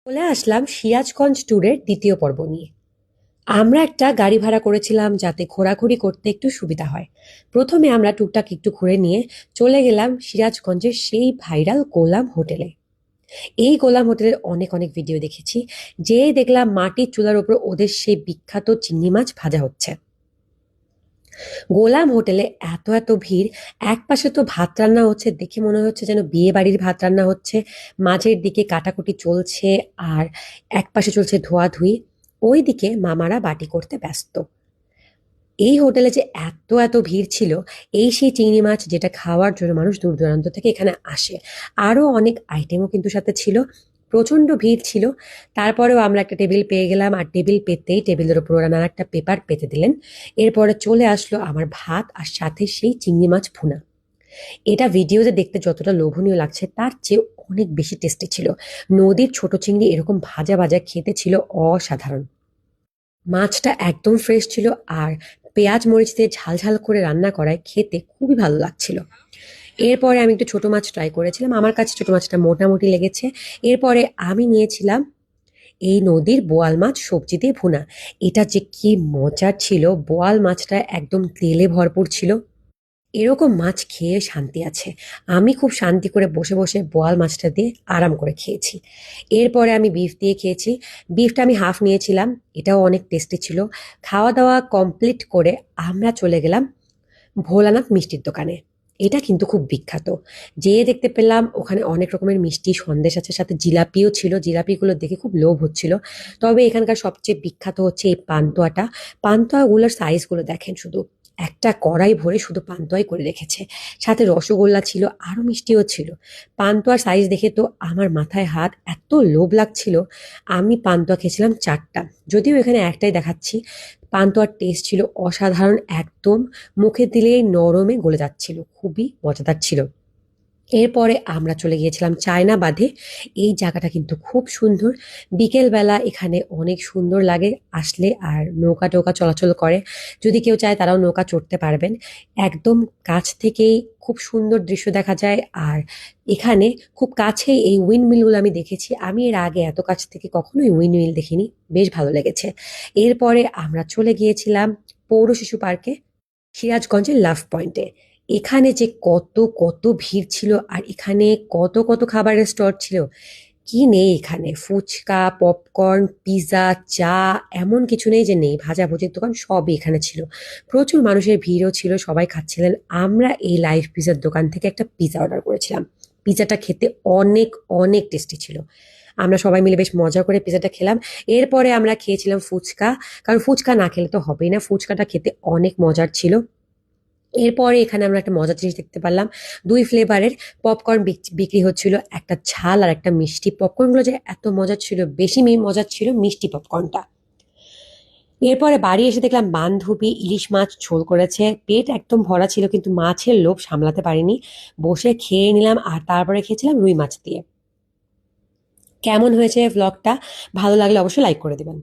চলে আসলাম সিরাজগঞ্জ ট্যুরের দ্বিতীয় পর্ব নিয়ে। আমরা একটা গাড়ি ভাড়া করেছিলাম যাতে ঘোরাঘুরি করতে একটু সুবিধা হয়। প্রথমে আমরা টুকটাক একটু ঘুরে নিয়ে চলে গেলাম সিরাজগঞ্জের সেই ভাইরাল গোলাম হোটেলে। এই গোলাম হোটেলের অনেক অনেক ভিডিও দেখেছি, যে দেখলাম মাটির চুলার উপর ওদের সেই বিখ্যাত চিংড়ি মাছ ভাজা হচ্ছে। গোলাম হোটেলে এত এত ভিড়, এক পাশে তো ভাত রান্না হচ্ছে, দেখে মনে হচ্ছে যেন বিয়ে বাড়ির ভাত রান্না হচ্ছে। মাঝের দিকে কাটাকুটি চলছে, আর এক পাশে চলছে ধোয়াধুয়ি। ওইদিকে মামারা বাটি করতে ব্যস্ত। এই হোটেলে যে এত এত ভিড় ছিল, এই সেই চিংড়ি মাছ যেটা খাওয়ার জন্য মানুষ দূর দূরান্ত থেকে এখানে আসে। আরো অনেক আইটেমও কিন্তু সাথে ছিল। প্রচন্ড ভিড় ছিল। তারপরেও আমরা একটা টেবিল পেয়ে গেলাম, আর টেবিল পেতেই টেবিলের উপর ওরা নানা একটা পেপার পেতে দিলেন। এরপরে চলে আসলো আমার ভাত আর সাথে সেই চিংড়ি মাছ ভুনা। এটা ভিডিওতে দেখতে যতটা লোভনীয় লাগছে তার চেয়ে অনেক বেশি টেস্টি ছিল। নদীর ছোট চিংড়ি এরকম ভাজা ভাজা খেতে ছিল অসাধারণ। মাছটা একদম ফ্রেশ ছিল, আর পেঁয়াজ মরিচ দিয়ে ঝাল ঝাল করে রান্না করায় খেতে খুবই ভালো লাগছিল। এরপরে আমি একটু ছোট মাছ ট্রাই করেছিলাম, আমার কাছে ছোট মাছটা মোটামুটি লেগেছে। এরপরে আমি নিয়েছিলাম এই নদীর বোয়াল মাছ সবজি দিয়ে ভুনা। এটা যে কি মজার ছিল! বোয়াল মাছটা একদম তেলে ভরপুর ছিল। এরকম মাছ খেয়ে শান্তি আছে। আমি খুব শান্তি করে বসে বসে বোয়াল মাছটা দিয়ে আরাম করে খেয়েছি। এরপরে আমি বিফ দিয়ে খেয়েছি। বিফটা আমি হাফ নিয়েছিলাম, এটাও অনেক টেস্টি ছিল। খাওয়া দাওয়া কমপ্লিট করে আমরা চলে গেলাম ভোলানাথ মিষ্টির দোকানে। এটা কিন্তু খুব বিখ্যাত। যেয়ে দেখতে পেলাম ওখানে অনেক রকমের মিষ্টি সন্দেশ আছে, সাথে জিলাপিও ছিল। জিলাপিগুলো দেখে খুব লোভ হচ্ছিল। তবে এখানকার সবচেয়ে বিখ্যাত হচ্ছে এই পান্তুয়াটা। পান্তুয়াগুলোর সাইজগুলো দেখেন শুধু, একটা কড়াই ভরে শুধু পান্তুয়াই করে রেখেছে। সাথে রসগোল্লা ছিল, আরো মিষ্টিও ছিল। পান্তুয়ার সাইজ দেখে তো আমার মাথায় হাত, এত লোভ লাগছিল। আমি পান্তুয়া খেয়েছিলাম 4টা, যদিও এখানে একটাই দেখাচ্ছি। পান্তুয়ার টেস্ট ছিল অসাধারণ, একদম মুখে দিলেই নরমে গলে যাচ্ছিল, খুবই মজাদার ছিল। এরপরে আমরা চলে গিয়েছিলাম চায়না বাঁধে। এই জায়গাটা কিন্তু খুব সুন্দর। বিকেল বেলা এখানে অনেক সুন্দর লাগে আসলে, আর নৌকা টোকা চলাচল করে। যদি কেউ চায় তারাও নৌকা চড়তে পারবেন। একদম কাছ থেকেই খুব সুন্দর দৃশ্য দেখা যায়। আর এখানে খুব কাছেই এই উইন্ডমিলগুলো আমি দেখেছি। আমি এর আগে এত কাছ থেকে কখনোই উইন্ডমিল দেখিনি। বেশ ভালো লেগেছে। এরপরে আমরা চলে গিয়েছিলাম পৌর শিশু পার্কে, সিরাজগঞ্জের লাভ পয়েন্টে। এখানে যে কত কত ভিড় ছিল, আর এখানে কত কত খাবারের স্টল ছিল! কি নেই এখানে! ফুচকা, পপকর্ন, পিৎজা, চা, এমন কিছু নেই যে নেই। ভাজাভুজির দোকান সবই এখানে ছিল। প্রচুর মানুষের ভিড়ও ছিল, সবাই খাচ্ছিলেন। আমরা এই লাইভ পিৎজার দোকান থেকে একটা পিৎজা অর্ডার করেছিলাম। পিৎজাটা খেতে অনেক অনেক টেস্টি ছিল। আমরা সবাই মিলে বেশ মজা করে পিৎজাটা খেলাম। এরপরে আমরা খেয়েছিলাম ফুচকা, কারণ ফুচকা না খেলে তো হবেই না। ফুচকাটা খেতে অনেক মজার ছিল। এরপরে এখানে আমরা একটা মজার জিনিস দেখতে পারলাম, 2 ফ্লেভারের পপকর্ন বিক্রি হচ্ছিল, একটা ঝাল আর একটা মিষ্টি। পপকর্নগুলো যে এত মজার ছিল, বেশি মজার ছিল মিষ্টি পপকর্নটা। এরপরে বাড়ি এসে দেখলাম বান্ধবী ইলিশ মাছ ঝোল করেছে। পেট একদম ভরা ছিল, কিন্তু মাছের লোভ সামলাতে পারিনি, বসে খেয়ে নিলাম। আর তারপরে খেয়েছিলাম রুই মাছ দিয়ে। কেমন হয়েছে ভ্লগটা? ভালো লাগলে অবশ্যই লাইক করে দিবেন।